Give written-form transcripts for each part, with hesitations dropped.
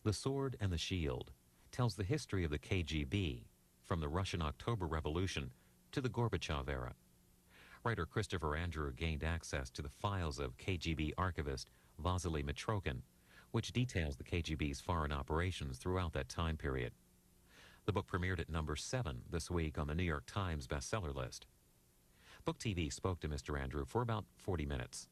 The Sword and the Shield tells the history of the KGB from the Russian October Revolution to the Gorbachev era. Writer Christopher Andrew gained access to the files of KGB archivist Vasily Mitrokhin, which details the KGB's foreign operations throughout that time period. The book premiered at number 7 this week on the New York Times bestseller list. Book TV spoke to Mr. Andrew for about 40 minutes.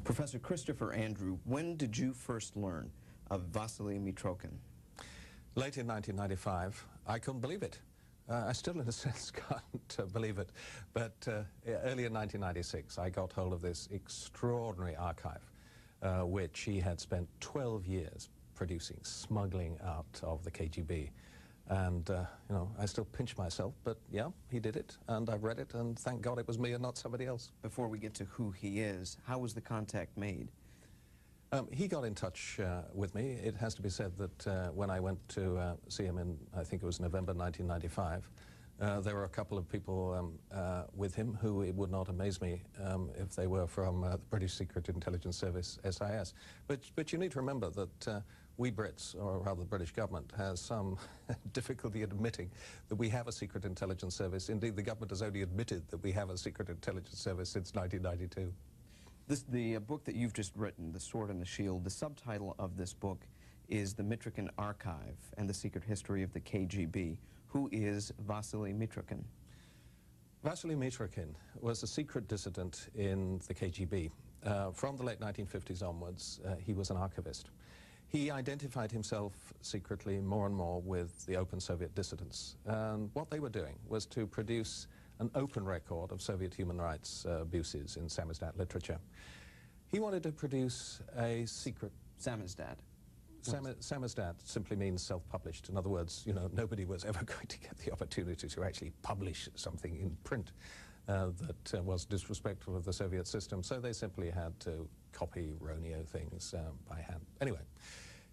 Professor Christopher Andrew, when did you first learn of Vasily Mitrokhin? Late in 1995. I couldn't believe it. I still, in a sense, can't believe it. But early in 1996, I got hold of this extraordinary archive, which he had spent 12 years producing, smuggling out of the KGB. And, you know, I still pinch myself, but yeah, he did it, and I've read it, and thank God it was me and not somebody else. Before we get to who he is, how was the contact made? He got in touch with me. It has to be said that when I went to see him in, I think it was November 1995, there were a couple of people with him who, it would not amaze me if they were from the British Secret Intelligence Service, SIS. But you need to remember that we Brits, or rather the British government, has some difficulty admitting that we have a secret intelligence service. Indeed, the government has only admitted that we have a secret intelligence service since 1992. The book that you've just written, The Sword and the Shield, the subtitle of this book is The Mitrokhin Archive and the Secret History of the KGB. Who is Vasily Mitrokhin? Vasily Mitrokhin was a secret dissident in the KGB. From the late 1950s onwards, he was an archivist. He identified himself secretly more and more with the open Soviet dissidents. And what they were doing was to produce an open record of Soviet human rights abuses in samizdat literature. He wanted to produce a secret... Samizdat? Samizdat simply means self-published. In other words, you know, nobody was ever going to get the opportunity to actually publish something in print that was disrespectful of the Soviet system, so they simply had to copy Roneo things by hand. Anyway,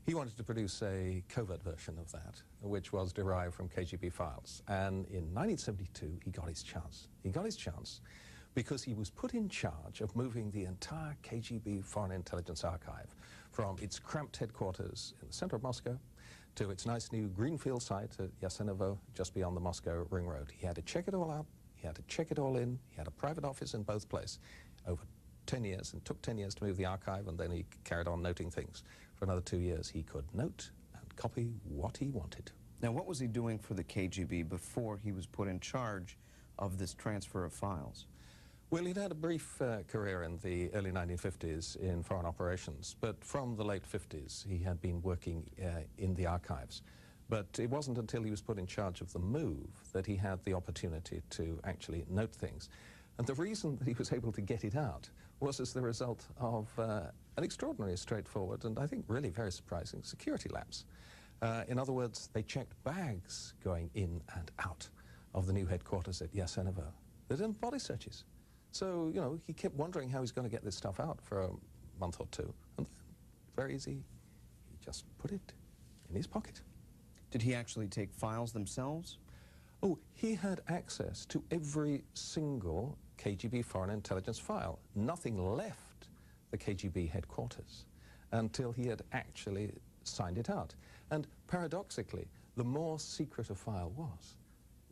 he wanted to produce a covert version of that, which was derived from KGB files. And in 1972, he got his chance. He got his chance because he was put in charge of moving the entire KGB Foreign Intelligence Archive from its cramped headquarters in the center of Moscow to its nice new greenfield site at Yasenovo, just beyond the Moscow Ring Road. He had to check it all out. He had to check it all in. He had a private office in both places over 10 years, and took 10 years to move the archive, and then he carried on noting things. For another 2 years, he could note and copy what he wanted. Now, what was he doing for the KGB before he was put in charge of this transfer of files? Well, he'd had a brief career in the early 1950s in foreign operations, but from the late 50s, he had been working in the archives. But it wasn't until he was put in charge of the move that he had the opportunity to actually note things. And the reason that he was able to get it out was as the result of an extraordinarily straightforward and I think really very surprising security lapse. In other words, they checked bags going in and out of the new headquarters at Yasenovo. They didn't body searches. So, you know, he kept wondering how he's going to get this stuff out for a month or two. And then, very easy, he just put it in his pocket. Did he actually take files themselves? Oh, he had access to every single KGB Foreign Intelligence file. Nothing left the KGB headquarters until he had actually signed it out. And paradoxically, the more secret a file was,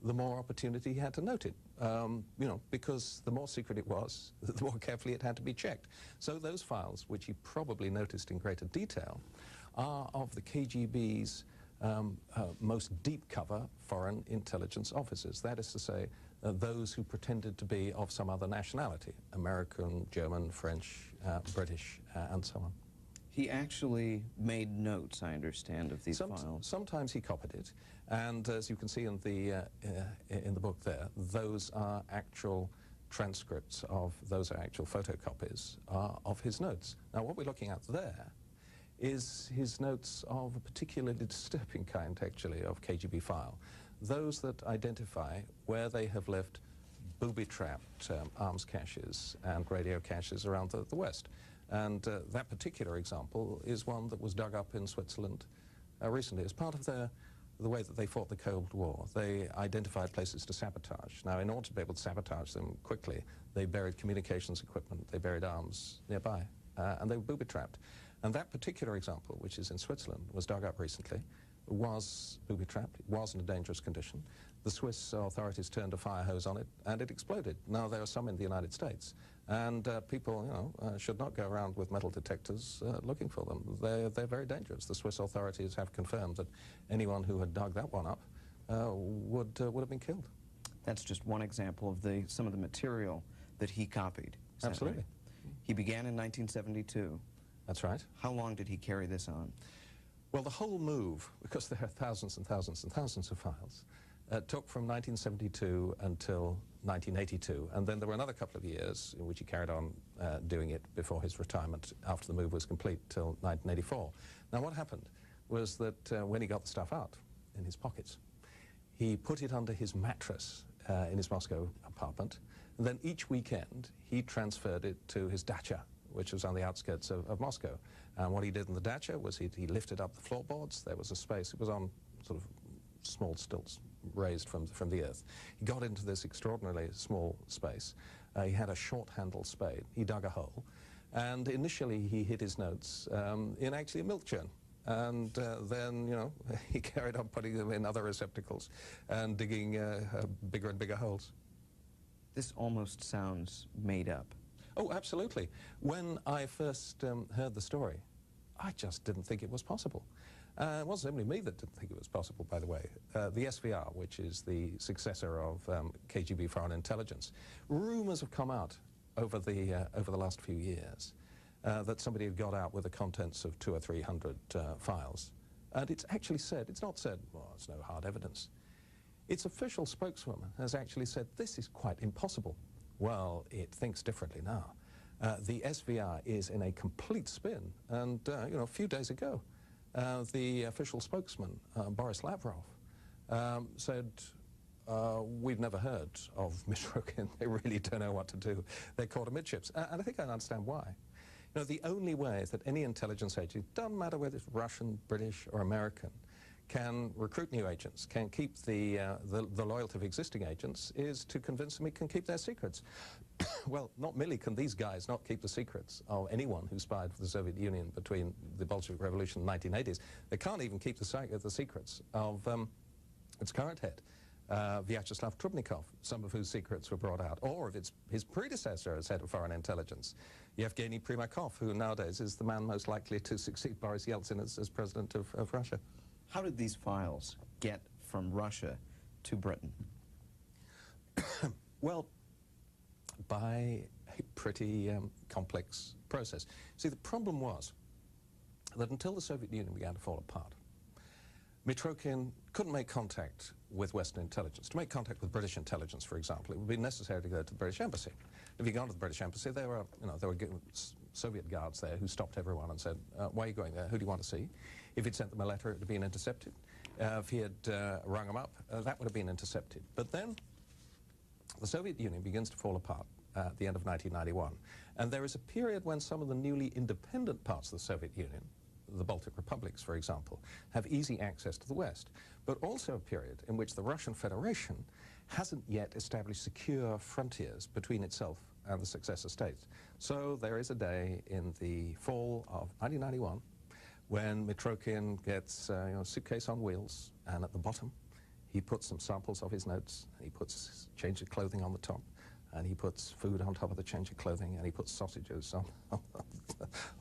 the more opportunity he had to note it. You know, because the more secret it was, the more carefully it had to be checked. So those files, which he probably noticed in greater detail, are of the KGB's most deep cover foreign intelligence officers. That is to say, those who pretended to be of some other nationality, American, German, French, British, and so on. He actually made notes, I understand, of these files. Sometimes he copied it, and as you can see in the book there, those are actual transcripts of, those are actual photocopies of his notes. Now, what we're looking at there is his notes of a particularly disturbing kind, actually, of KGB file. Those that identify where they have left booby-trapped arms caches and radio caches around the West. And that particular example is one that was dug up in Switzerland recently as part of their the way that they fought the Cold War. They identified places to sabotage. Now, in order to be able to sabotage them quickly, they buried communications equipment, they buried arms nearby, and they were booby-trapped. And that particular example, which is in Switzerland, was dug up recently, was booby-trapped, it was in a dangerous condition. The Swiss authorities turned a fire hose on it, and it exploded. Now, there are some in the United States, and people, should not go around with metal detectors looking for them. They're very dangerous. The Swiss authorities have confirmed that anyone who had dug that one up would have been killed. That's just one example of some of the material that he copied. Absolutely. Right? He began in 1972. That's right. How long did he carry this on? Well, the whole move, because there are thousands and thousands and thousands of files, took from 1972 until 1982, and then there were another couple of years in which he carried on doing it before his retirement after the move was complete till 1984. Now, what happened was that when he got the stuff out in his pockets, he put it under his mattress in his Moscow apartment, and then each weekend he transferred it to his dacha, which was on the outskirts of Moscow. And what he did in the dacha was he lifted up the floorboards. There was a space. It was on sort of small stilts raised from the earth. He got into this extraordinarily small space. He had a short-handled spade. He dug a hole. And initially he hid his notes in actually a milk churn. And then, he carried on putting them in other receptacles and digging bigger and bigger holes. This almost sounds made up. Oh, absolutely. When I first heard the story, I just didn't think it was possible. It wasn't only me that didn't think it was possible, by the way. The SVR, which is the successor of KGB Foreign Intelligence, rumors have come out over the last few years that somebody had got out with the contents of 200 or 300 files. And it's actually said, it's not said, well, there's no hard evidence. Its official spokeswoman has actually said, this is quite impossible. Well, it thinks differently now. The SVR is in a complete spin, and a few days ago, the official spokesman, Boris Lavrov, said, we've never heard of Mitrokin. They really don't know what to do. They're caught amidships. And I think I understand why. The only way that any intelligence agency, doesn't matter whether it's Russian, British, or American, can recruit new agents, can keep the loyalty of existing agents, is to convince them it can keep their secrets. Well, not merely can these guys not keep the secrets of anyone who spied for the Soviet Union between the Bolshevik Revolution and the 1980s, they can't even keep the secrets of its current head, Vyacheslav Trubnikov, some of whose secrets were brought out, or of his predecessor as head of foreign intelligence, Yevgeny Primakov, who nowadays is the man most likely to succeed Boris Yeltsin as president of Russia. How did these files get from Russia to Britain? Well, by a pretty complex process. See, the problem was that until the Soviet Union began to fall apart, Mitrokin couldn't make contact with Western intelligence. To make contact with British intelligence, for example, it would be necessary to go to the British embassy. If you go to the British embassy, there were Soviet guards there who stopped everyone and said, why are you going there? Who do you want to see? If he'd sent them a letter, it would have been intercepted. If he had rung them up, that would have been intercepted. But then the Soviet Union begins to fall apart at the end of 1991. And there is a period when some of the newly independent parts of the Soviet Union, the Baltic republics, for example, have easy access to the West, but also a period in which the Russian Federation hasn't yet established secure frontiers between itself and the successor states. So there is a day in the fall of 1991 when Mitrokin gets a suitcase on wheels, and at the bottom he puts some samples of his notes, he puts change of clothing on the top, and he puts food on top of the change of clothing, and he puts sausages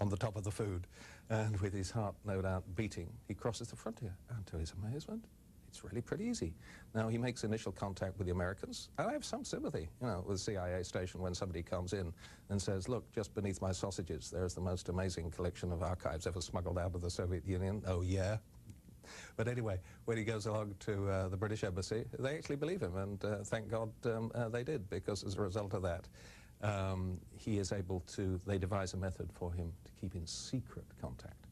on the top of the food. And with his heart, no doubt, beating, he crosses the frontier. And to his amazement, it's really pretty easy. Now, he makes initial contact with the Americans, and I have some sympathy, with the CIA station when somebody comes in and says, look, just beneath my sausages, there's the most amazing collection of archives ever smuggled out of the Soviet Union. Oh, yeah? But anyway, when he goes along to the British embassy, they actually believe him, and thank God they did, because as a result of that, he is able to, they devise a method for him to keep in secret contact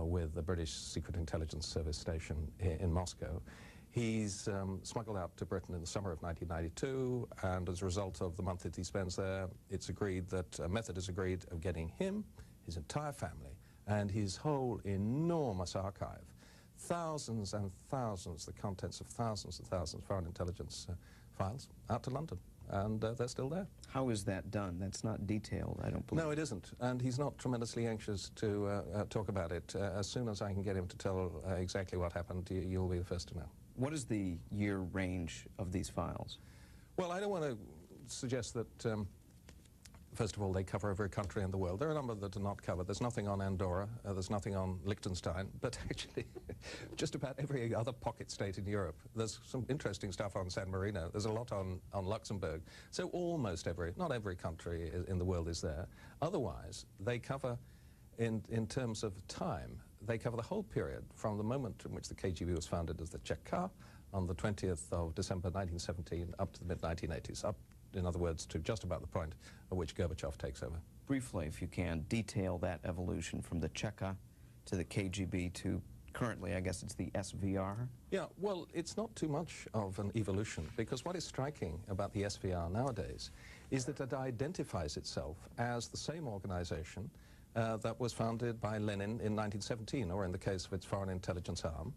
with the British Secret Intelligence Service station in Moscow. He's smuggled out to Britain in the summer of 1992, and as a result of the month that he spends there, it's agreed that a method is agreed of getting him, his entire family, and his whole enormous archive thousands and thousands, the contents of thousands and thousands of foreign intelligence files out to London, and they're still there. How is that done? That's not detailed, I don't believe. No, it isn't, and he's not tremendously anxious to talk about it. As soon as I can get him to tell exactly what happened, you'll be the first to know. What is the year range of these files? Well, I don't want to suggest that, first of all, they cover every country in the world. There are a number that are not covered. There's nothing on Andorra, there's nothing on Liechtenstein, but actually just about every other pocket state in Europe. There's some interesting stuff on San Marino. There's a lot on Luxembourg. So almost every, not every country in the world is there. Otherwise, they cover, in terms of time, they cover the whole period from the moment in which the KGB was founded as the Cheka on the 20th of December 1917 up to the mid-1980s, up, in other words, to just about the point at which Gorbachev takes over. Briefly, if you can, detail that evolution from the Cheka to the KGB to currently, I guess it's the SVR? Yeah, well, it's not too much of an evolution, because what is striking about the SVR nowadays is that it identifies itself as the same organization that was founded by Lenin in 1917, or in the case of its foreign intelligence arm,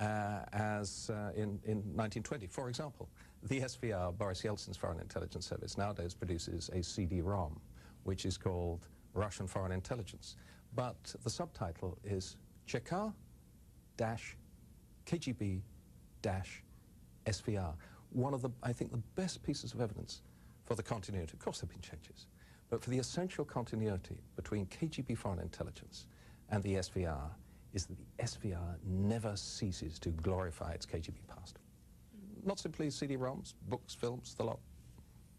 as in 1920. For example, the SVR, Boris Yeltsin's Foreign Intelligence Service, nowadays produces a CD-ROM, which is called Russian Foreign Intelligence. But the subtitle is Cheka-KGB-SVR. One of the, I think, the best pieces of evidence for the continuity. Of course, there have been changes, but for the essential continuity between KGB Foreign Intelligence and the SVR is that the SVR never ceases to glorify its KGB past. Not simply CD-ROMs, books, films, the lot.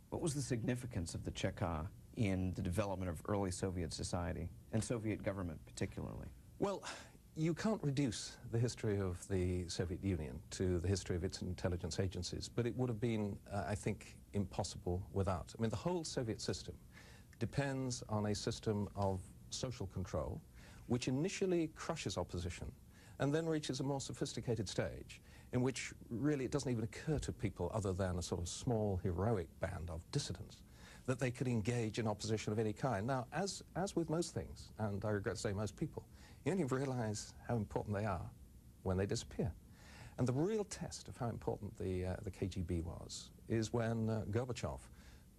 What was the significance of the Cheka in the development of early Soviet society, and Soviet government particularly? Well, you can't reduce the history of the Soviet Union to the history of its intelligence agencies, but it would have been, I think, impossible without. I mean, the whole Soviet system depends on a system of social control, which initially crushes opposition and then reaches a more sophisticated stage in which really it doesn't even occur to people other than a sort of small heroic band of dissidents that they could engage in opposition of any kind. Now, as with most things, and I regret to say most people, you only realize how important they are when they disappear. And the real test of how important the KGB was is when Gorbachev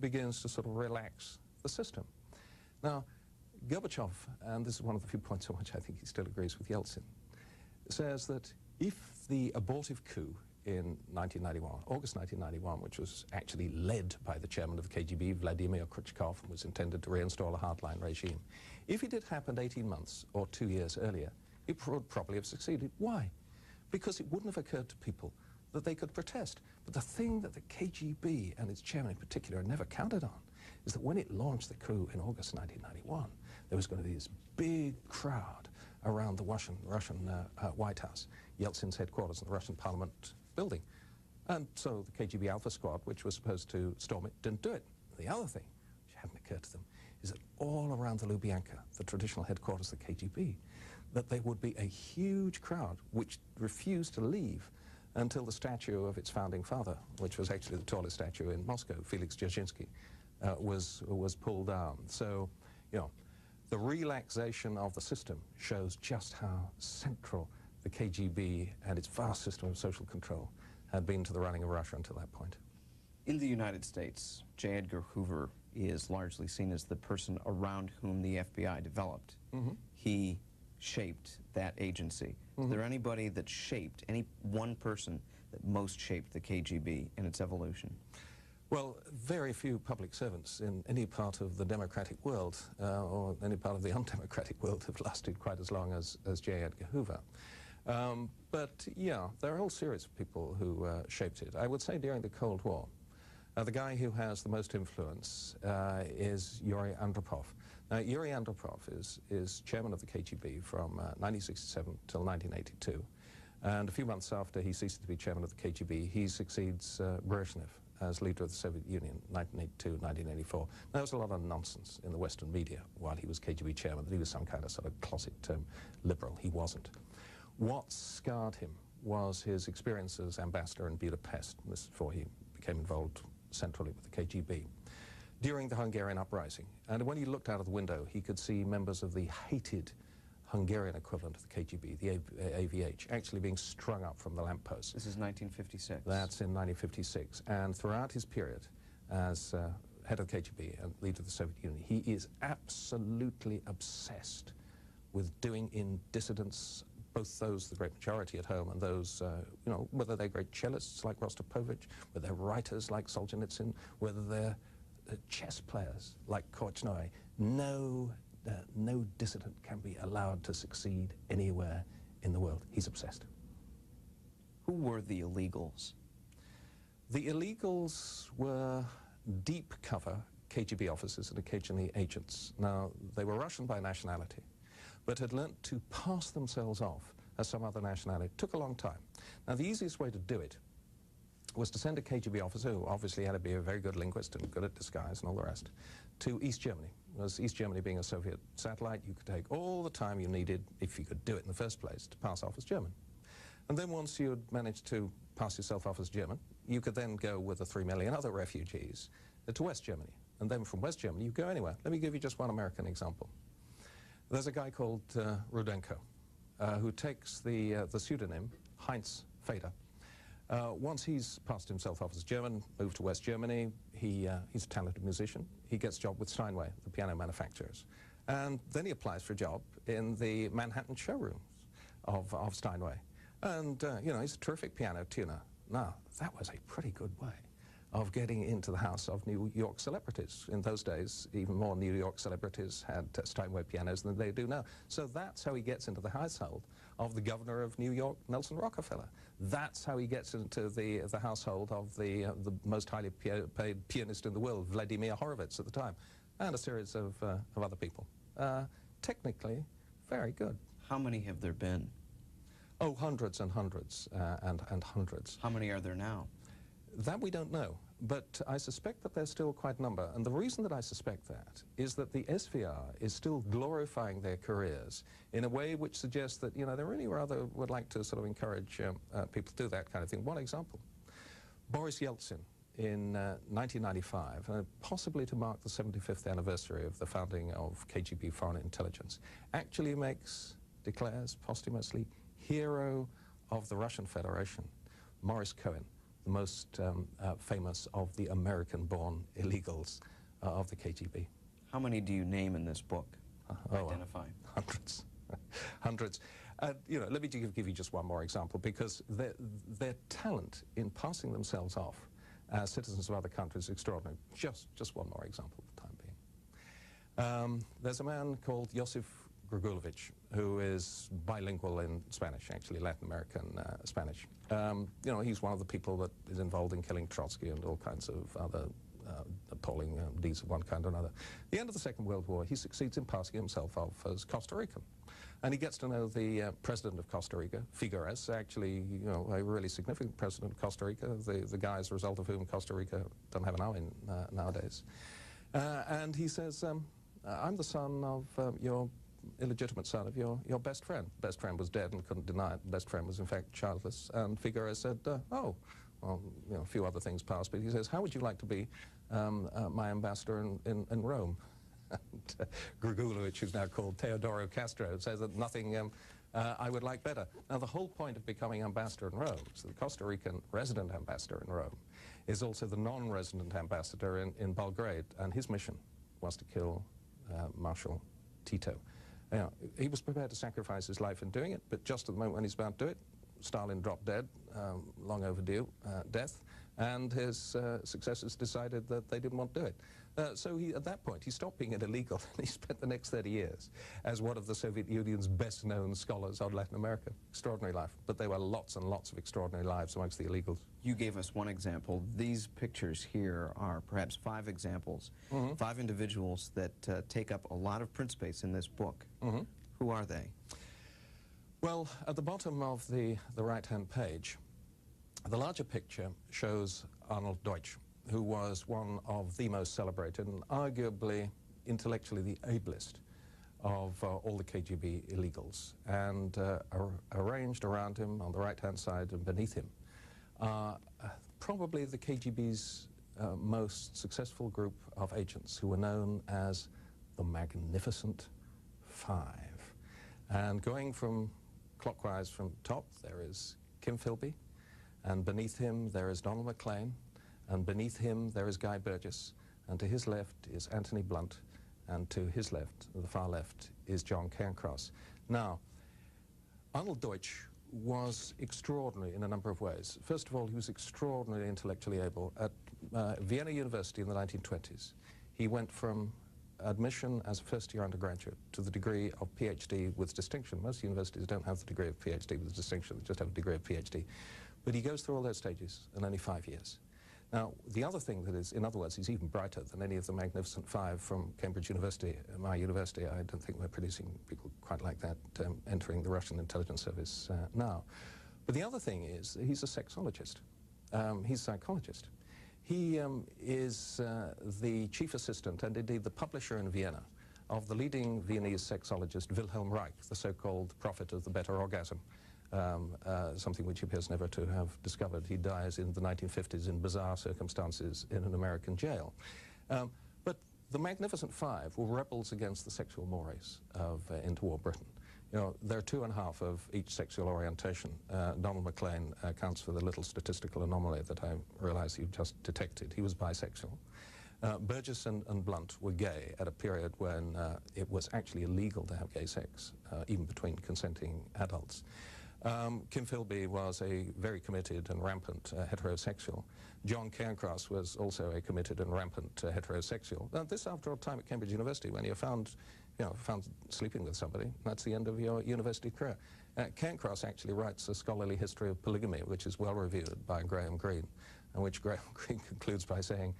begins to sort of relax the system. Now, Gorbachev, and this is one of the few points on which I think he still agrees with Yeltsin, says that if the abortive coup in 1991, August 1991, which was actually led by the chairman of the KGB, Vladimir Khrushchev, and was intended to reinstall a hardline regime, if it had happened 18 months or 2 years earlier, it would probably have succeeded. Why? Because it wouldn't have occurred to people that they could protest. But the thing that the KGB and its chairman in particular never counted on is that when it launched the coup in August 1991, there was going to be this big crowd around the Russian White House, Yeltsin's headquarters in the Russian Parliament building. And so the KGB Alpha Squad, which was supposed to storm it, didn't do it. The other thing, which hadn't occurred to them, is that all around the Lubyanka, the traditional headquarters of the KGB, that there would be a huge crowd which refused to leave until the statue of its founding father, which was actually the tallest statue in Moscow, Felix Dzerzhinsky, was pulled down. So, you know, the relaxation of the system shows just how central the KGB and its vast system of social control had been to the running of Russia until that point. In the United States, J. Edgar Hoover is largely seen as the person around whom the FBI developed. Mm-hmm. He shaped that agency. Mm-hmm. Is there anybody that shaped, any one person that most shaped the KGB in its evolution? Well, very few public servants in any part of the democratic world or any part of the undemocratic world have lasted quite as long as J. Edgar Hoover. But yeah, there are a whole series of people who shaped it. I would say during the Cold War, the guy who has the most influence is Yuri Andropov. Now, Yuri Andropov is chairman of the KGB from 1967 till 1982. And a few months after he ceases to be chairman of the KGB, he succeeds Brezhnev as leader of the Soviet Union, 1982, 1984. There was a lot of nonsense in the Western media while he was KGB chairman that he was some kind of sort of closet liberal. He wasn't. What scarred him was his experience as ambassador in Budapest. This is before he became involved centrally with the KGB. During the Hungarian uprising, and when he looked out of the window, he could see members of the hated Hungarian equivalent of the KGB, the AVH, actually being strung up from the lamppost. This is 1956. That's in 1956. And throughout his period as head of the KGB and leader of the Soviet Union, he is absolutely obsessed with doing in dissidents, both those, the great majority at home, and those, you know, whether they're great cellists like Rostropovich, whether they're writers like Solzhenitsyn, whether they're chess players like Korchnoi. No dissident can be allowed to succeed anywhere in the world. He's obsessed. Who were the illegals? The illegals were deep cover KGB officers and occasionally agents. Now, they were Russian by nationality, but had learnt to pass themselves off as some other nationality. It took a long time. Now, the easiest way to do it was to send a KGB officer, who obviously had to be a very good linguist and good at disguise and all the rest, to East Germany. Whereas East Germany being a Soviet satellite, you could take all the time you needed, if you could do it in the first place, to pass off as German. And then once you had managed to pass yourself off as German, you could then go with the 3 million other refugees to West Germany. And then from West Germany, you go anywhere. Let me give you just one American example. There's a guy called Rudenko, who takes the pseudonym Heinz Feder. Once he's passed himself off as German, moved to West Germany, he's a talented musician. He gets a job with Steinway, the piano manufacturers. And then he applies for a job in the Manhattan showrooms of Steinway. And, you know, he's a terrific piano tuner. Now, that was a pretty good way of getting into the house of New York celebrities. In those days, even more New York celebrities had Steinway pianos than they do now. So that's how he gets into the household of the governor of New York, Nelson Rockefeller. That's how he gets into the household of the most highly paid pianist in the world, Vladimir Horowitz at the time, and a series of other people. Technically, very good. How many have there been? Oh, hundreds and hundreds and hundreds. How many are there now? That we don't know, but I suspect that there's still quite a number. And the reason that I suspect that is that the SVR is still glorifying their careers in a way which suggests that, you know, they really rather would like to sort of encourage people to do that kind of thing. One example, Boris Yeltsin in 1995, possibly to mark the 75th anniversary of the founding of KGB Foreign Intelligence, actually declares posthumously hero of the Russian Federation, Maurice Cohen, the most famous of the American-born illegals of the KGB. How many do you name in this book? Identify. Hundreds. Hundreds. You know, let me give you just one more example, because their talent in passing themselves off as citizens of other countries is extraordinary. Just one more example for the time being. There's a man called Josif Grigulovich, who is bilingual in Spanish, actually Latin American Spanish. You know, he's one of the people that is involved in killing Trotsky and all kinds of other appalling deeds of one kind or another. At the end of the Second World War, he succeeds in passing himself off as Costa Rican. And he gets to know the president of Costa Rica, Figueres, actually, you know, a really significant president of Costa Rica, the guy as a result of whom Costa Rica don't have an eye in nowadays. And he says, I'm the son of your illegitimate son of your best friend. Best friend was dead and couldn't deny it. Best friend was in fact childless. And Figueres said, oh, well, you know, a few other things passed, but he says, how would you like to be my ambassador in Rome? And Grigulovich, who's now called Teodoro Castro, says that nothing I would like better. Now, the whole point of becoming ambassador in Rome, so the Costa Rican resident ambassador in Rome, is also the non-resident ambassador in Belgrade, and his mission was to kill Marshal Tito. You know, he was prepared to sacrifice his life in doing it, but just at the moment when he's about to do it, Stalin dropped dead, long overdue death, and his successors decided that they didn't want to do it. So at that point, he stopped being an illegal, and he spent the next 30 years as one of the Soviet Union's best-known scholars on Latin America. Extraordinary life, but there were lots and lots of extraordinary lives amongst the illegals. You gave us one example. These pictures here are perhaps 5 examples, 5 individuals that take up a lot of print space in this book. Who are they? Well, at the bottom of the right-hand page, the larger picture shows Arnold Deutsch, who was one of the most celebrated and arguably intellectually the ablest of all the KGB illegals. And arranged around him on the right-hand side and beneath him probably the KGB's most successful group of agents, who were known as the Magnificent Five. And going from clockwise from top, there is Kim Philby, and beneath him there is Donald MacLean, and beneath him there is Guy Burgess, and to his left is Anthony Blunt, and to his left, the far left, is John Cairncross. Now, Arnold Deutsch was extraordinary in a number of ways. First of all, he was extraordinarily intellectually able. At Vienna University in the 1920s, he went from admission as a first-year undergraduate to the degree of PhD with distinction. Most universities don't have the degree of PhD with distinction, they just have a degree of PhD. But he goes through all those stages in only 5 years. Now, the other thing that is, in other words, he's even brighter than any of the Magnificent Five from Cambridge University, my university. I don't think we're producing people quite like that entering the Russian intelligence service now. But the other thing is that he's a sexologist. He's a psychologist. He is the chief assistant and indeed the publisher in Vienna of the leading Viennese sexologist Wilhelm Reich, the so-called prophet of the better orgasm, something which he appears never to have discovered. He dies in the 1950s in bizarre circumstances in an American jail. But the Magnificent Five were rebels against the sexual mores of interwar Britain. You know, there are 2.5 of each sexual orientation. Donald MacLean accounts for the little statistical anomaly that I realize you just detected. He was bisexual. Burgess and Blunt were gay at a period when it was actually illegal to have gay sex, even between consenting adults. Kim Philby was a very committed and rampant heterosexual. John Cairncross was also a committed and rampant heterosexual. This after a time at Cambridge University, when you're found sleeping with somebody, that's the end of your university career. Cairncross actually writes a scholarly history of polygamy, which is well reviewed by Graham Greene, and which Graham Greene concludes by saying,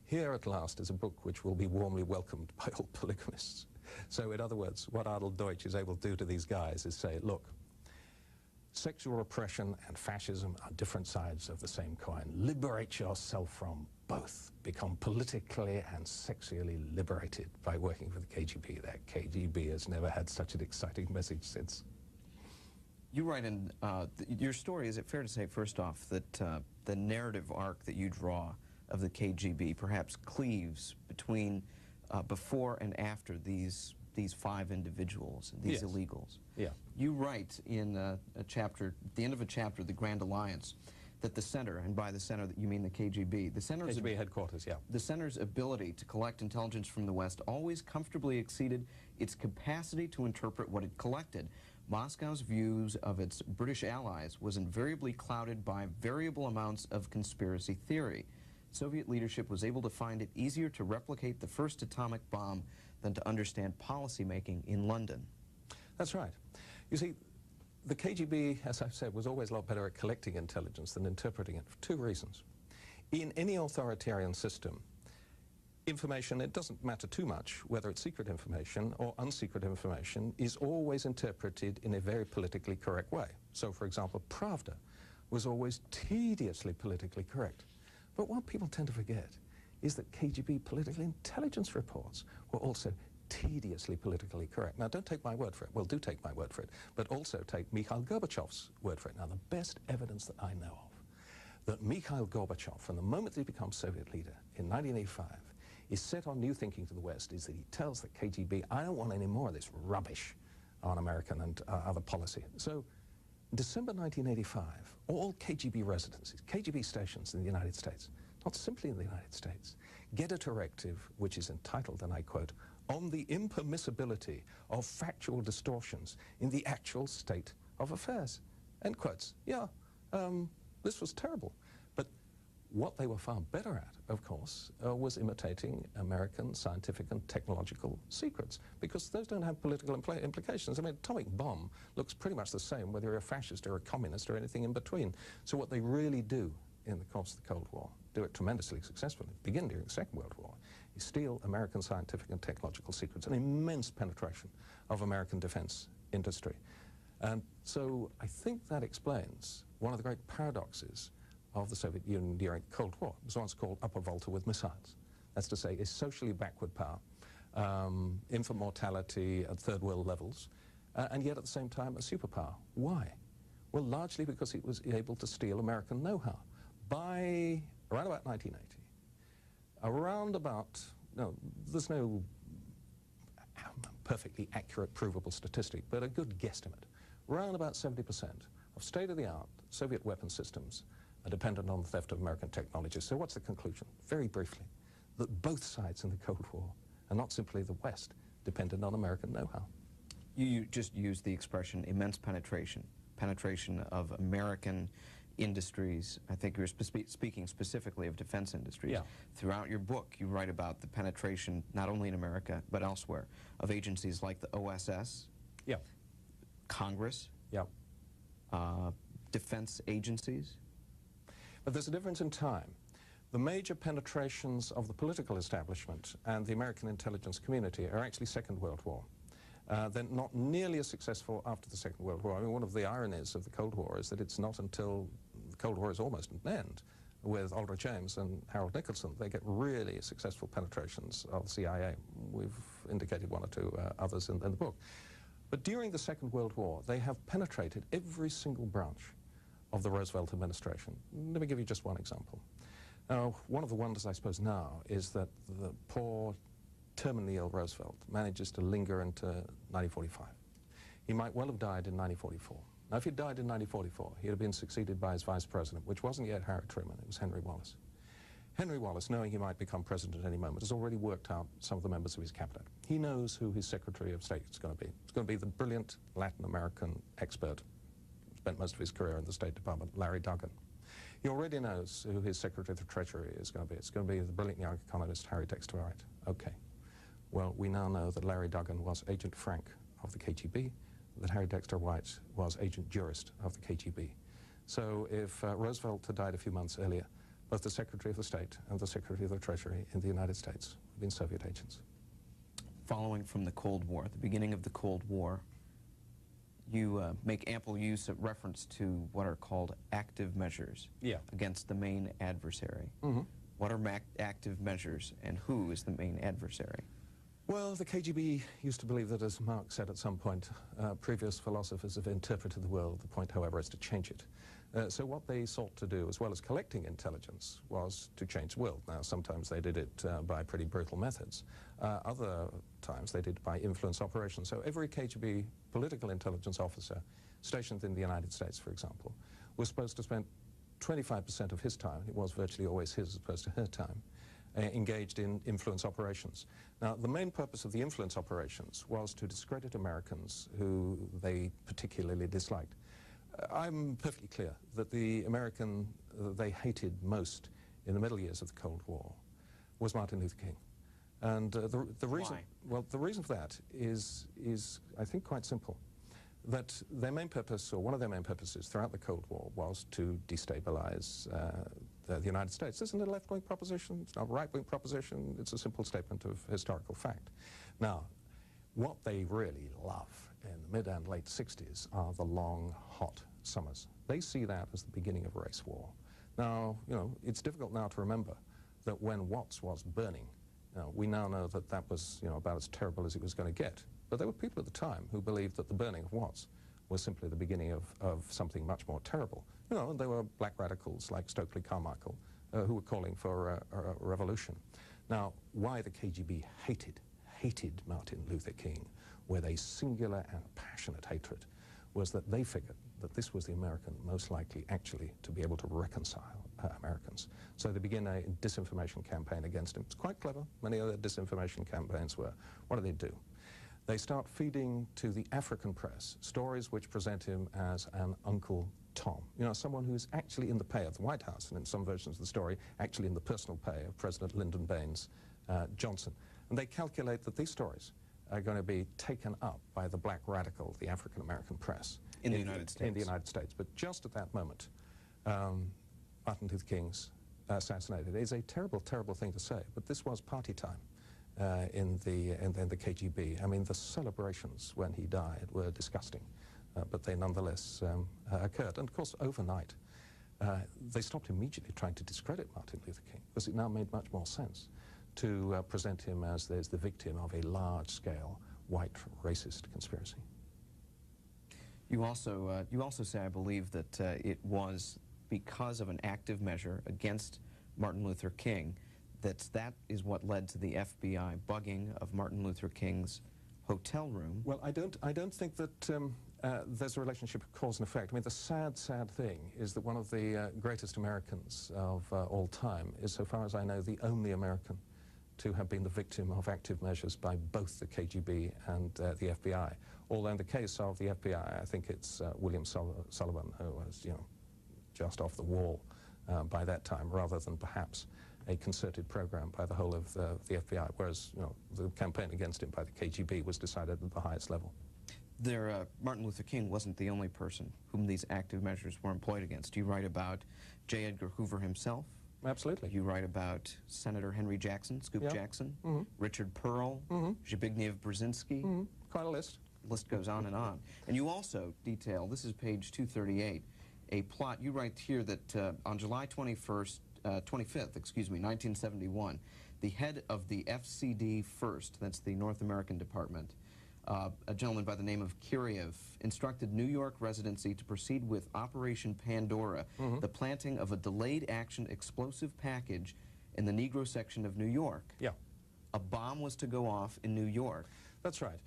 "Here at last is a book which will be warmly welcomed by all polygamists." So in other words, what Arnold Deutsch is able to do to these guys is say, look, sexual repression and fascism are different sides of the same coin. Liberate yourself from both. Become politically and sexually liberated by working for the KGB. That KGB has never had such an exciting message since. You write in your story, is it fair to say, first off, that the narrative arc that you draw of the KGB perhaps cleaves between before and after these 5 individuals, these Yes. illegals? Yeah. You write in a chapter, at the end of a chapter, The Grand Alliance, that the center, and by the center you mean the KGB, the center's KGB headquarters, yeah. The center's ability to collect intelligence from the West always comfortably exceeded its capacity to interpret what it collected. Moscow's views of its British allies was invariably clouded by variable amounts of conspiracy theory. Soviet leadership was able to find it easier to replicate the first atomic bomb than to understand policymaking in London. That's right. You see, the KGB, as I've said, was always a lot better at collecting intelligence than interpreting it for 2 reasons. In any authoritarian system, information, it doesn't matter too much whether it's secret information or unsecret information, is always interpreted in a very politically correct way. So, for example, Pravda was always tediously politically correct. But what people tend to forget is that KGB political intelligence reports were also tediously politically correct. Now, don't take my word for it. Well, do take my word for it. But also take Mikhail Gorbachev's word for it. Now, the best evidence that I know of that Mikhail Gorbachev, from the moment that he becomes Soviet leader in 1985, is set on new thinking to the West, is that he tells the KGB, I don't want any more of this rubbish on American and other policy. So, December 1985, all KGB residences, KGB stations in the United States, not simply in the United States, get a directive which is entitled, and I quote, on the impermissibility of factual distortions in the actual state of affairs. End quotes. Yeah, this was terrible. But what they were far better at, of course, was imitating American scientific and technological secrets, because those don't have political implications. I mean, atomic bomb looks pretty much the same whether you're a fascist or a communist or anything in between. So what they really do in the course of the Cold War, do it tremendously successfully, begin during the Second World War, is steal American scientific and technological secrets, an immense penetration of American defense industry. And so I think that explains one of the great paradoxes of the Soviet Union during the Cold War. It was once called upper volta with missiles. That's to say, a socially backward power, infant mortality at third world levels, and yet at the same time a superpower. Why? Well, largely because it was able to steal American know-how. By around about 1980, around about, no, there's no perfectly accurate, provable statistic, but a good guesstimate. Around about 70% of state-of-the-art Soviet weapon systems are dependent on the theft of American technology. So what's the conclusion? Very briefly, that both sides in the Cold War, and not simply the West, depended on American know-how. You just used the expression immense penetration of American industries. I think you're speaking specifically of defense industries. Yeah. Throughout your book, you write about the penetration, not only in America, but elsewhere, of agencies like the OSS, Yeah. Congress, Yeah. defense agencies. But there's a difference in time. The major penetrations of the political establishment and the American intelligence community are actually Second World War. They're not nearly as successful after the Second World War. I mean, one of the ironies of the Cold War is that it's not until the Cold War is almost at an end with Aldrich Ames and Harold Nicholson they get really successful penetrations of the CIA. We've indicated one or two others in the book. But during the Second World War, they have penetrated every single branch of the Roosevelt administration. Let me give you just one example. Now, one of the wonders, I suppose, now is that the poor, terminally ill Roosevelt manages to linger into 1945. He might well have died in 1944. Now, if he'd died in 1944, he'd have been succeeded by his vice president, which wasn't yet Harry Truman, it was Henry Wallace. Henry Wallace, knowing he might become president at any moment, has already worked out some of the members of his cabinet. He knows who his Secretary of State is going to be. It's going to be the brilliant Latin American expert, spent most of his career in the State Department, Larry Duggan. He already knows who his Secretary of the Treasury is going to be. It's going to be the brilliant young economist, Harry Dexter Wright. Okay. Well, we now know that Larry Duggan was Agent Frank of the KGB, that Harry Dexter Wright was Agent Jurist of the KGB. So if Roosevelt had died a few months earlier, both the Secretary of the State and the Secretary of the Treasury in the United States have been Soviet agents. Following from the Cold War, at the beginning of the Cold War, you make ample use of reference to what are called active measures against the main adversary. What are active measures, and who is the main adversary? Well, the KGB used to believe that, as Marx said at some point, previous philosophers have interpreted the world. The point, however, is to change it. So what they sought to do, as well as collecting intelligence, was to change the world. Now, sometimes they did it by pretty brutal methods. Other times they did it by influence operations. So every KGB political intelligence officer stationed in the United States, for example, was supposed to spend 25% of his time, it was virtually always his as opposed to her time, engaged in influence operations. Now, the main purpose of the influence operations was to discredit Americans who they particularly disliked. I'm perfectly clear that the American they hated most in the middle years of the Cold War was Martin Luther King. And the reason, Why? well, the reason for that is I think, quite simple. That their main purpose, or one of their main purposes throughout the Cold War, was to destabilize the United States. This isn't a left-wing proposition, it's not a right-wing proposition, it's a simple statement of historical fact. Now, what they really love in the mid and late 60s are the long, hot summers. They see that as the beginning of a race war. Now, you know, it's difficult now to remember that when Watts was burning, you know, we now know that that was, you know, about as terrible as it was going to get. But there were people at the time who believed that the burning of Watts was simply the beginning of something much more terrible. You know, and there were black radicals like Stokely Carmichael who were calling for a revolution. Now, why the KGB hated Martin Luther King with a singular and passionate hatred was that they figured that this was the American most likely actually to be able to reconcile Americans. So they begin a disinformation campaign against him. It's quite clever. Many other disinformation campaigns were. What do? They start feeding to the African press stories which present him as an Uncle Tom. You know, someone who is actually in the pay of the White House, and in some versions of the story, actually in the personal pay of President Lyndon Baines Johnson. And they calculate that these stories are going to be taken up by the black radical, the African-American press. In the United States. In the United States. But just at that moment, Martin Luther King's assassinated. It's a terrible, terrible thing to say, but this was party time. In the KGB. I mean, the celebrations when he died were disgusting, but they nonetheless occurred. And of course, overnight, they stopped immediately trying to discredit Martin Luther King, because it now made much more sense to present him as the victim of a large-scale white racist conspiracy. You also say, I believe, that it was because of an active measure against Martin Luther King that is what led to the FBI bugging of Martin Luther King's hotel room. Well, I don't think that there's a relationship of cause and effect. I mean, the sad thing is that one of the greatest Americans of all time is, so far as I know, the only American to have been the victim of active measures by both the KGB and the FBI. Although in the case of the FBI, I think it's William Sullivan who was, you know, just off the wall by that time, rather than perhaps a concerted program by the whole of the FBI, whereas, you know, the campaign against him by the KGB was decided at the highest level. Martin Luther King wasn't the only person whom these active measures were employed against. You write about J. Edgar Hoover himself. Absolutely. You write about Senator Henry Jackson, Scoop Jackson, Richard Pearl, Zbigniew Brzezinski. Quite a list. The list goes on and on. And you also detail, this is page 238, a plot. You write here that on July 25th, 1971, the head of the FCD First, that's the North American Department, a gentleman by the name of Kiriev, instructed New York residency to proceed with Operation Pandora, the planting of a delayed action explosive package in the Negro section of New York. Yeah. A bomb was to go off in New York. That's right.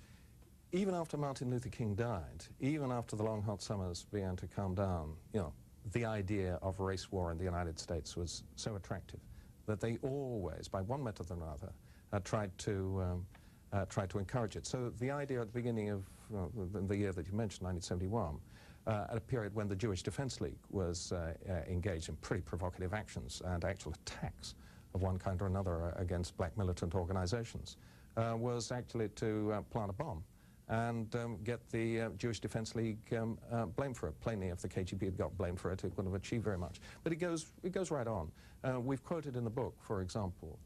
Even after Martin Luther King died, even after the long hot summers began to calm down, you know, the idea of race war in the United States was so attractive that they always, by one method or another, tried to encourage it. So the idea at the beginning of the year that you mentioned, 1971, at a period when the Jewish Defense League was engaged in pretty provocative actions and actual attacks of one kind or another against black militant organizations, was actually to plant a bomb and get the Jewish Defense League blamed for it. Plainly, if the KGB had got blamed for it, it wouldn't have achieved very much. But it goes right on. We've quoted in the book, for example,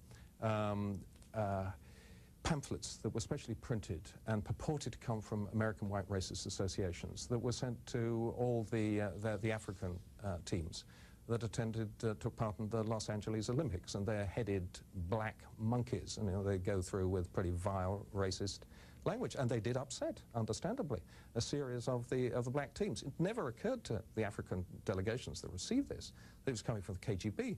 pamphlets that were specially printed and purported to come from American white racist associations that were sent to all the African teams that took part in the Los Angeles Olympics, and they're headed black monkeys, and, you know, they go through with pretty vile racist language, and they did upset, understandably, a series of the black teams. It never occurred to the African delegations that received this that it was coming from the KGB.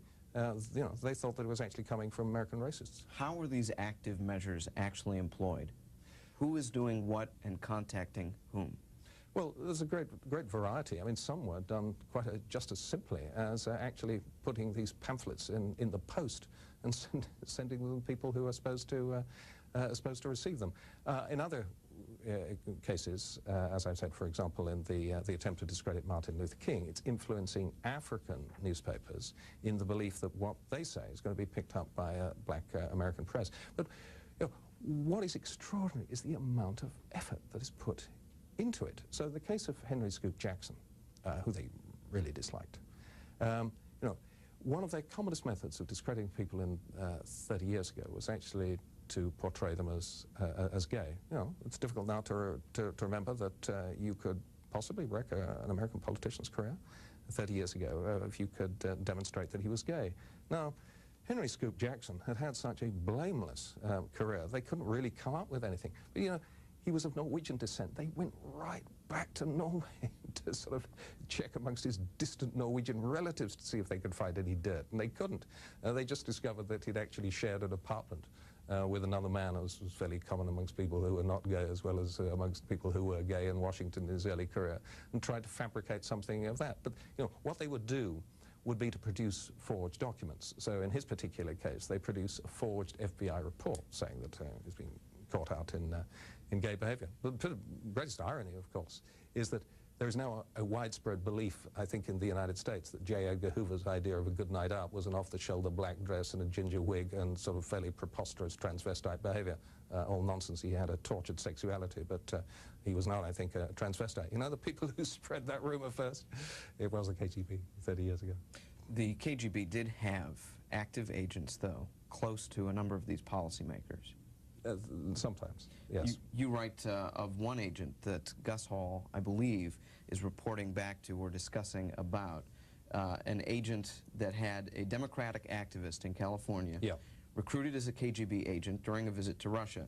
You know, they thought that it was actually coming from American racists. How are these active measures actually employed? Who is doing what and contacting whom? Well, there's a great variety. I mean, some were done just as simply as actually putting these pamphlets in the post and sending them to people who are supposed to receive them. In other cases, as I've said, for example, in the attempt to discredit Martin Luther King, it's influencing African newspapers in the belief that what they say is going to be picked up by a black American press. But, you know, what is extraordinary is the amount of effort that is put into it. So the case of Henry Scoop Jackson, who they really disliked, you know, one of their commonest methods of discrediting people in 30 years ago was actually to portray them as gay. You know, it's difficult now to remember that you could possibly wreck an American politician's career 30 years ago if you could demonstrate that he was gay. Now, Henry Scoop Jackson had had such a blameless career, they couldn't really come up with anything. But, you know, he was of Norwegian descent. They went right back to Norway to sort of check amongst his distant Norwegian relatives to see if they could find any dirt, and they couldn't. They just discovered that he'd actually shared an apartment with another man, as was fairly common amongst people who were not gay, as well as amongst people who were gay in Washington in his early career, and tried to fabricate something of that. But, you know, what they would do would be to produce forged documents. So in his particular case, they produce a forged FBI report saying that he's been caught out in gay behavior. But the greatest irony, of course, is that there is now a widespread belief, I think, in the United States that J. Edgar Hoover's idea of a good night out was an off-the-shoulder black dress and a ginger wig and sort of fairly preposterous transvestite behavior. All nonsense. He had a tortured sexuality, but he was not, I think, a transvestite. You know, the people who spread that rumor first, it was the KGB 30 years ago. The KGB did have active agents, though, close to a number of these policymakers. Sometimes, yes. You write of one agent that Gus Hall, I believe, is reporting back to or discussing about an agent that had a Democratic activist in California, recruited as a KGB agent during a visit to Russia.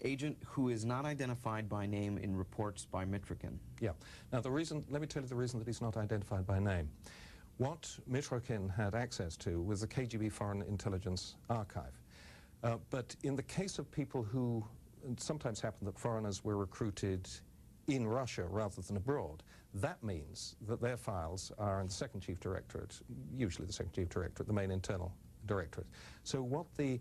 Agent who is not identified by name in reports by Mitrokhin. Now the reason, let me tell you the reason that he's not identified by name. What Mitrokhin had access to was the KGB Foreign Intelligence Archive. But in the case of people who sometimes happened that foreigners were recruited in Russia rather than abroad. That means that their files are in the second chief directorate, usually the second chief directorate, the main internal directorate. So what the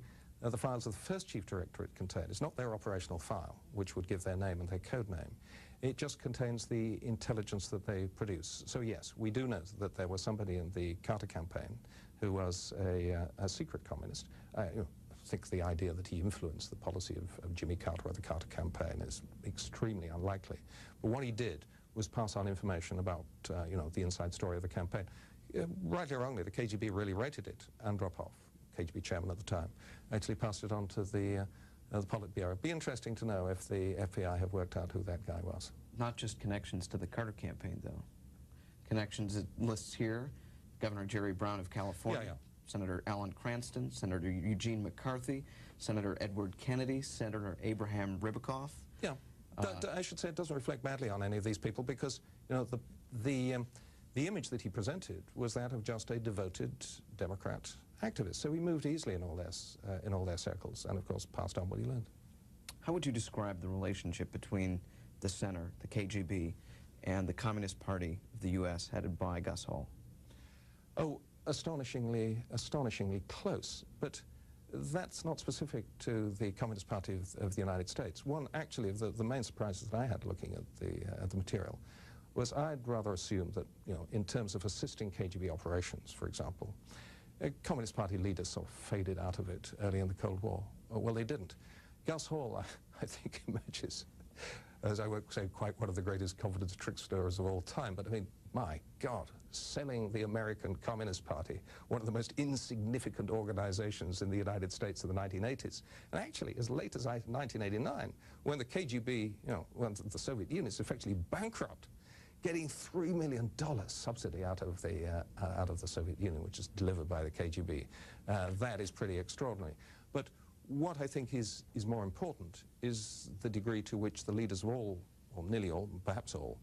files of the first chief directorate contain is not their operational file, which would give their name and their code name. It just contains the intelligence that they produce. So yes, we do know that there was somebody in the Carter campaign who was a secret communist. I think the idea that he influenced the policy of Jimmy Carter or the Carter campaign is extremely unlikely. But what he did was pass on information about, the inside story of the campaign. Rightly or wrongly, the KGB really rated it. Andropov, KGB chairman at the time, actually passed it on to the Politburo. It'd be interesting to know if the FBI have worked out who that guy was. Not just connections to the Carter campaign, though. Connections, it lists here, Governor Jerry Brown of California, Yeah. Senator Alan Cranston, Senator Eugene McCarthy, Senator Edward Kennedy, Senator Abraham Ribicoff. Yeah, I should say it doesn't reflect badly on any of these people because, the image that he presented was that of just a devoted Democrat activist. So he moved easily in all their circles and, of course, passed on what he learned. How would you describe the relationship between the center, the KGB, and the Communist Party of the U.S. headed by Gus Hall? Oh, astonishingly close. But that's not specific to the Communist Party of the United States. One, actually, of the main surprises that I had looking at the material was I'd rather assume that, in terms of assisting KGB operations, for example, Communist Party leaders sort of faded out of it early in the Cold War. Well, they didn't. Gus Hall, I think, emerges as I would say, quite one of the greatest confidence tricksters of all time. But I mean, my God, selling the American Communist Party, one of the most insignificant organizations in the United States in the 1980s. And actually, as late as 1989, when the KGB, when the Soviet Union is effectively bankrupt, getting $3 million subsidy out of the Soviet Union, which is delivered by the KGB. That is pretty extraordinary. But what I think is more important is the degree to which the leaders of all, or nearly all, perhaps all,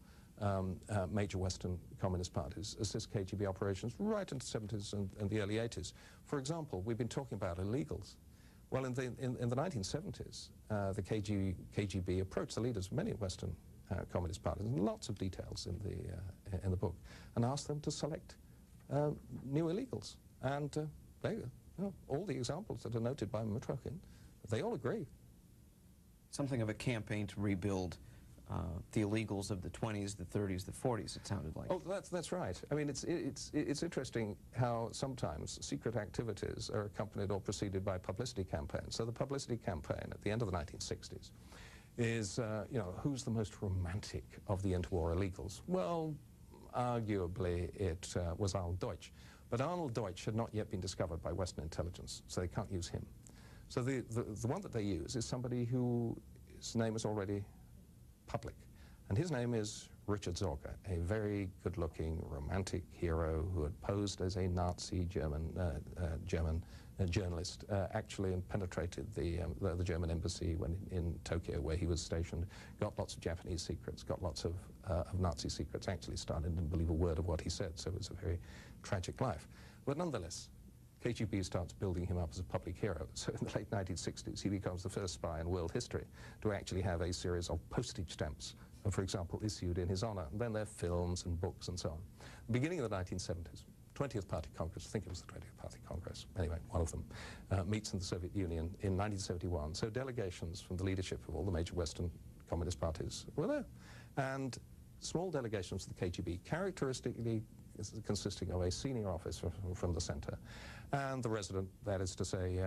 major Western communist parties assist KGB operations right into the 70s and the early 80s. For example, we've been talking about illegals. Well, in the 1970s, the KGB approached the leaders of many Western communist parties, and lots of details in the book, and asked them to select new illegals. And there you go. All the examples that are noted by Mitrokhin, they all agree. Something of a campaign to rebuild the illegals of the 20s, the 30s, the 40s, it sounded like. Oh, that's right. I mean, it's interesting how sometimes secret activities are accompanied or preceded by publicity campaigns. So the publicity campaign at the end of the 1960s is, who's the most romantic of the interwar illegals? Well, arguably it was Arnold Deutsch. But Arnold Deutsch had not yet been discovered by Western intelligence, so they can't use him. So the one that they use is somebody whose name is already public. And his name is Richard Zorger, a very good-looking, romantic hero who had posed as a Nazi German journalist, actually, and penetrated the German embassy in Tokyo, where he was stationed, got lots of Japanese secrets, got lots of Nazi secrets, actually started didn't believe a word of what he said, so it was a very tragic life. But nonetheless, KGB starts building him up as a public hero. So in the late 1960s, he becomes the first spy in world history to actually have a series of postage stamps, for example, issued in his honor. And then there are films and books and so on. Beginning of the 1970s, 20th Party Congress, I think it was the 20th Party Congress, anyway, one of them, meets in the Soviet Union in 1971. So delegations from the leadership of all the major Western communist parties were there. And small delegations of the KGB, characteristically consisting of a senior officer from the center and the resident, that is to say,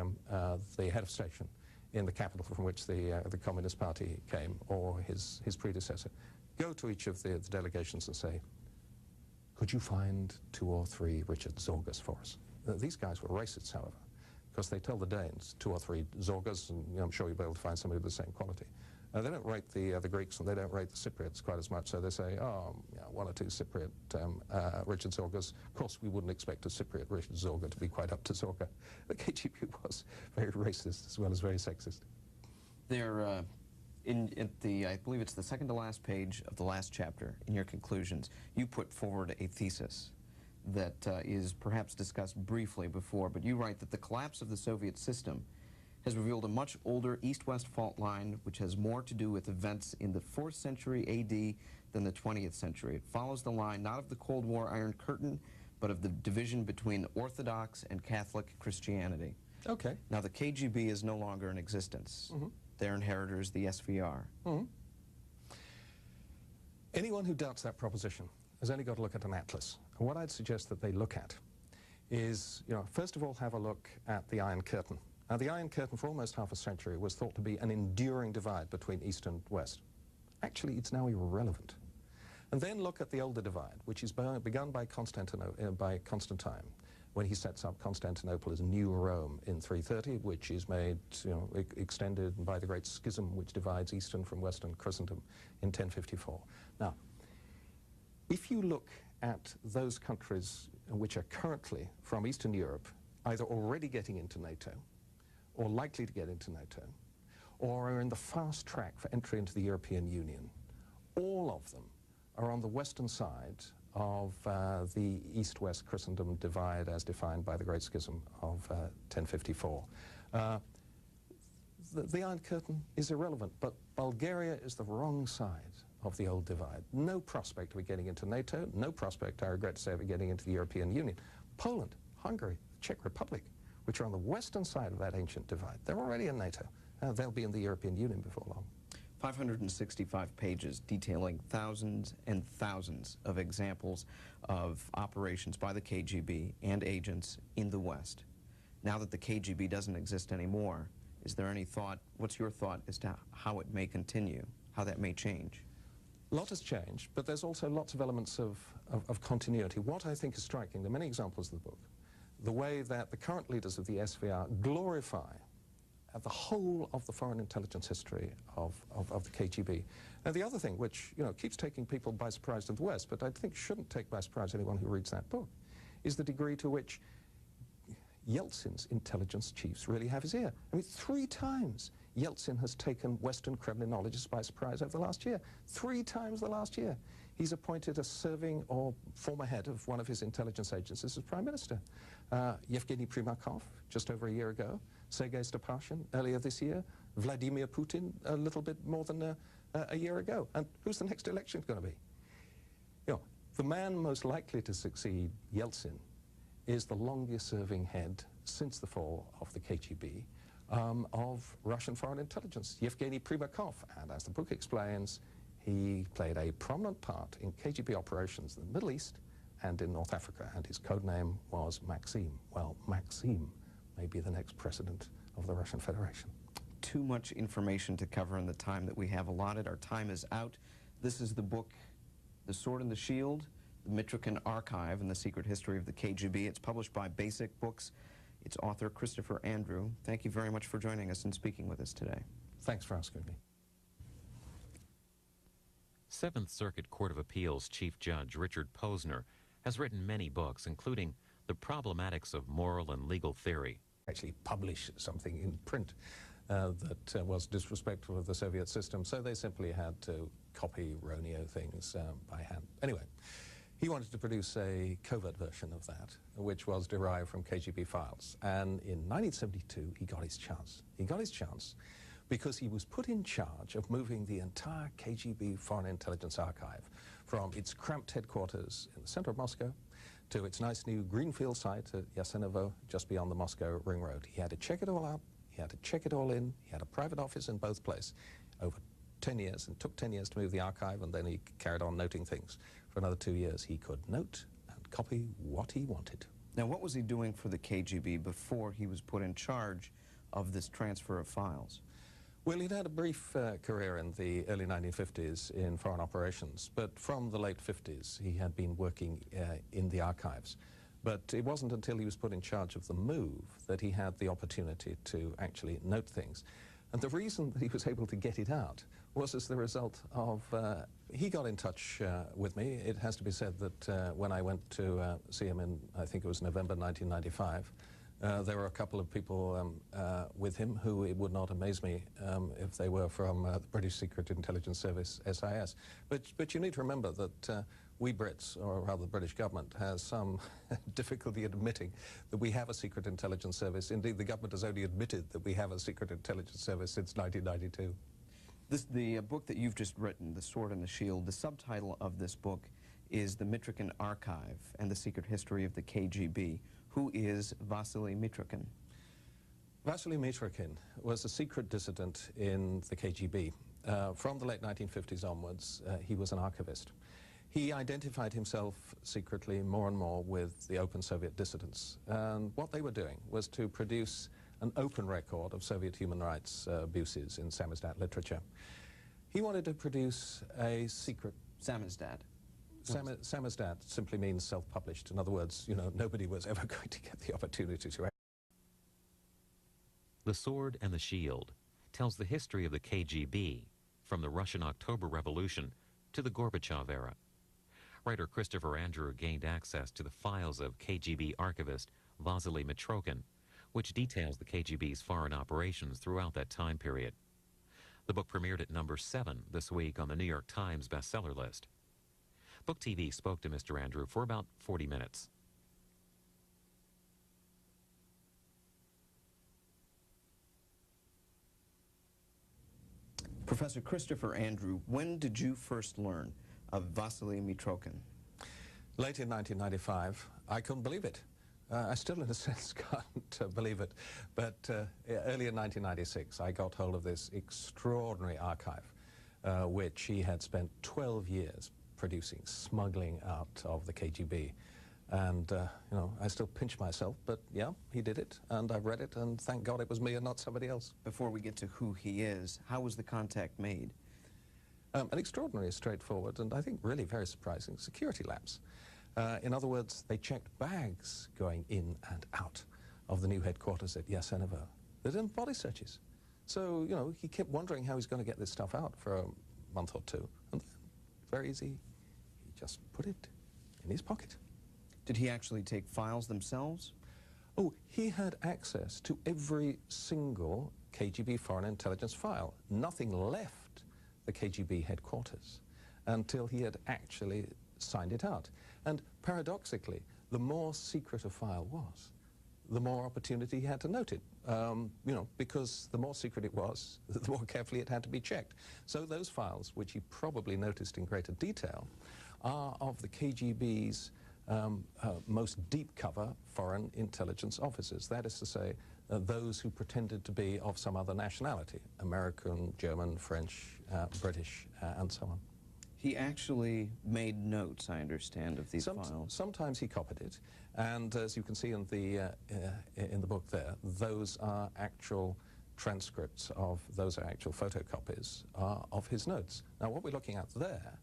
the head of station in the capital from which the Communist Party came, or his predecessor, go to each of the delegations and say, could you find 2 or 3 Richard Zorgers for us? These guys were racists, however, because they tell the Danes 2 or 3 Zorgers, and I'm sure you'll be able to find somebody of the same quality. They don't rate the Greeks, and they don't rate the Cypriots quite as much, so they say, oh, yeah, 1 or 2 Cypriot Richard Zorgers. Of course, we wouldn't expect a Cypriot Richard Zorger to be quite up to Zorger. The KGB was very racist as well as very sexist. There, I believe it's the second to last page of the last chapter, in your conclusions, you put forward a thesis that is perhaps discussed briefly before, but you write that the collapse of the Soviet system has revealed a much older east-west fault line which has more to do with events in the 4th century AD than the 20th century. It follows the line not of the Cold War Iron Curtain, but of the division between Orthodox and Catholic Christianity. Okay. Now, the KGB is no longer in existence. Their inheritor is the SVR. Anyone who doubts that proposition has only got to look at an atlas. And what I'd suggest that they look at is, first of all, have a look at the Iron Curtain. Now, the Iron Curtain for almost half a century was thought to be an enduring divide between East and West. Actually, it's now irrelevant. And then look at the older divide, which is begun by Constantine, when he sets up Constantinople as New Rome in 330, which is made, extended by the Great Schism, which divides Eastern from Western Christendom in 1054. Now, if you look at those countries which are currently from Eastern Europe, either already getting into NATO, or likely to get into NATO, or are in the fast track for entry into the European Union, all of them are on the western side of the East-West Christendom divide as defined by the Great Schism of 1054. The Iron Curtain is irrelevant, but Bulgaria is the wrong side of the old divide. No prospect of it getting into NATO, no prospect, I regret to say, of it getting into the European Union. Poland, Hungary, Czech Republic, which are on the western side of that ancient divide, they're already in NATO. They'll be in the European Union before long. 565 pages detailing thousands and thousands of examples of operations by the KGB and agents in the West. Now that the KGB doesn't exist anymore, is there any thought, what's your thought as to how it may continue, how that may change? A lot has changed, but there's also lots of elements of continuity. What I think is striking, there are many examples in the book, the way that the current leaders of the SVR glorify the whole of the foreign intelligence history of the KGB. And the other thing, which keeps taking people by surprise in the West, but I think shouldn't take by surprise anyone who reads that book, is the degree to which Yeltsin's intelligence chiefs really have his ear. I mean, 3 times Yeltsin has taken Western Kremlinologists by surprise over the last year. 3 times the last year. He's appointed a serving or former head of one of his intelligence agencies as Prime Minister. Yevgeny Primakov, just over a year ago. Sergei Stepashin, earlier this year. Vladimir Putin, a little bit more than a year ago. And who's the next election going to be? The man most likely to succeed Yeltsin is the longest-serving head since the fall of the KGB of Russian foreign intelligence, Yevgeny Primakov. And as the book explains, he played a prominent part in KGB operations in the Middle East and in North Africa, and his code name was Maxim. Well, Maxim may be the next president of the Russian Federation. Too much information to cover in the time that we have allotted. Our time is out. This is the book, The Sword and the Shield, The Mitrokhin Archive and the Secret History of the KGB. It's published by Basic Books. Its author, Christopher Andrew. Thank you very much for joining us and speaking with us today. Thanks for asking me. 7th Circuit Court of Appeals Chief Judge Richard Posner has written many books, including The Problematics of Moral and Legal Theory. Actually publish something in print that was disrespectful of the Soviet system, so they simply had to copy Roneo things by hand. Anyway, he wanted to produce a covert version of that, which was derived from KGB files. And in 1972, he got his chance. He got his chance because he was put in charge of moving the entire KGB Foreign Intelligence Archive from its cramped headquarters in the center of Moscow to its nice new greenfield site at Yasenovo, just beyond the Moscow Ring Road. He had to check it all out, he had to check it all in, he had a private office in both places over 10 years, and took 10 years to move the archive, and then he carried on noting things. For another 2 years, he could note and copy what he wanted. Now, what was he doing for the KGB before he was put in charge of this transfer of files? Well, he'd had a brief career in the early 1950s in foreign operations, but from the late 50s he had been working in the archives. But it wasn't until he was put in charge of the move that he had the opportunity to actually note things. And the reason that he was able to get it out was as the result of, he got in touch with me. It has to be said that when I went to see him in, I think it was November 1995, there were a couple of people with him who, it would not amaze me if they were from the British Secret Intelligence Service, SIS. But you need to remember that we Brits, or rather the British government, has some difficulty admitting that we have a secret intelligence service. Indeed, the government has only admitted that we have a secret intelligence service since 1992. The book that you've just written, The Sword and the Shield, the subtitle of this book is The Mitrokhin Archive and the Secret History of the KGB. Who is Vasily Mitrokhin? Vasily Mitrokhin was a secret dissident in the KGB. From the late 1950s onwards, he was an archivist. He identified himself secretly more and more with the open Soviet dissidents. And what they were doing was to produce an open record of Soviet human rights abuses in samizdat literature. He wanted to produce a secret... Samizdat. Samizdat simply means self-published. In other words, nobody was ever going to get the opportunity to... The Sword and the Shield tells the history of the KGB from the Russian October Revolution to the Gorbachev era. Writer Christopher Andrew gained access to the files of KGB archivist Vasily Mitrokhin, which details the KGB's foreign operations throughout that time period. The book premiered at number 7 this week on the New York Times bestseller list. Book TV spoke to Mr. Andrew for about 40 minutes. Professor Christopher Andrew, when did you first learn of Vasily Mitrokhin? Late in 1995. I couldn't believe it. I still, in a sense, can't believe it. But early in 1996, I got hold of this extraordinary archive, which he had spent 12 years producing, smuggling out of the KGB. And, I still pinch myself, but yeah, he did it, and I've read it, and thank God it was me and not somebody else. Before we get to who he is, how was the contact made? An extraordinary, straightforward, and I think really very surprising security lapse. In other words, they checked bags going in and out of the new headquarters at Yasenovo. They didn't body searches. So, he kept wondering how he's going to get this stuff out for a month or two. And then, very easy, he just put it in his pocket. Did he actually take files themselves? Oh, he had access to every single KGB foreign intelligence file. Nothing left the KGB headquarters until he had actually signed it out. And paradoxically, the more secret a file was, the more opportunity he had to note it. Because the more secret it was, the more carefully it had to be checked. So those files, which he probably noticed in greater detail, are of the KGB's most deep cover foreign intelligence officers. That is to say, those who pretended to be of some other nationality, American, German, French, British, and so on. He actually made notes, I understand, of these files. Sometimes he copied it, and as you can see in the book there, those are actual transcripts those are actual photocopies of his notes. Now, what we're looking at there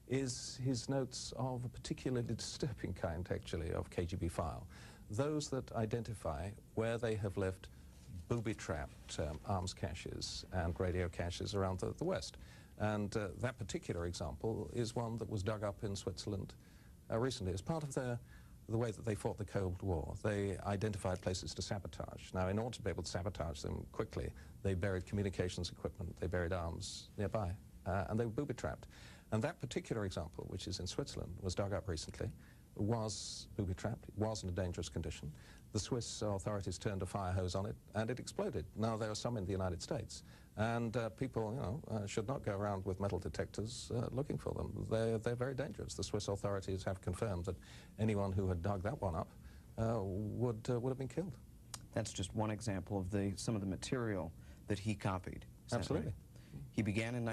is his notes of a particularly disturbing kind, actually, of KGB file. Those that identify where they have left booby-trapped arms caches and radio caches around the West. And that particular example is one that was dug up in Switzerland recently as part of the way that they fought the Cold War. They identified places to sabotage. Now, in order to be able to sabotage them quickly, they buried communications equipment, they buried arms nearby, and they were booby-trapped. And that particular example, which is in Switzerland, was dug up recently, was booby-trapped. It was in a dangerous condition. The Swiss authorities turned a fire hose on it, and it exploded. Now, there are some in the United States, and people, should not go around with metal detectors looking for them. They're very dangerous. The Swiss authorities have confirmed that anyone who had dug that one up would have been killed. That's just one example of some of the material that he copied. Absolutely. He began in